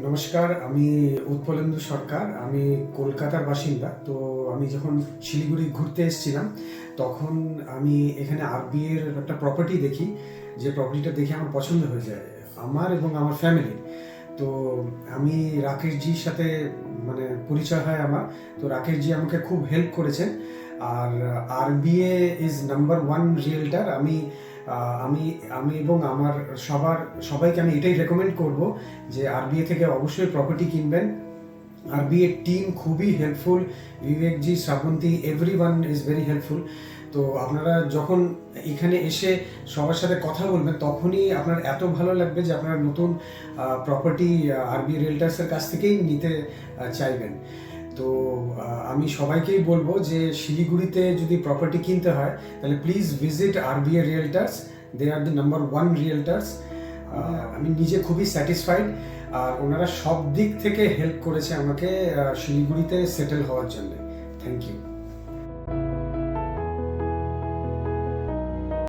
নমস্কার, আমি উৎপলেন্দু সরকার। আমি কলকাতার বাসিন্দা। তো আমি যখন শিলিগুড়ি ঘুরতে এসেছিলাম, তখন আমি এখানে আরবিএ এর একটা প্রপার্টি দেখি, যে প্রপার্টিটা দেখে আমার পছন্দ হয়ে যায়, আমার এবং আমার ফ্যামিলি। তো আমি রাকেশজির সাথে মানে পরিচয় হয় আমার। তো রাকেশজি আমাকে খুব হেল্প করেছেন। আর RBA is number one realtor. আমি আমি এবং আমার সবাইকে আমি এটাই রেকমেন্ড করব যে আরবিএ থেকে অবশ্যই প্রপার্টি কিনবেন। আরবিএ টিম খুবই helpful, Vivekji, Shrabanti, everyone is very helpful. তো আপনারা যখন এখানে এসে সবার সাথে কথা বলবেন, তখনই আপনার এত ভালো লাগবে যে আপনারা নতুন প্রপার্টি আরবিএ রিয়েলটার্সের কাছ থেকেই নিতে চাইবেন। তো আমি সবাইকেই বলবো যে শিলিগুড়িতে যদি প্রপার্টি কিনতে হয়, তাহলে please visit RBA realtors. They are the number one realtors. আমি নিজে খুবই স্যাটিসফাইড। আর ওনারা সব দিক থেকে হেল্প করেছে আমাকে শিলিগুড়িতে সেটেল হওয়ার জন্য। Thank you.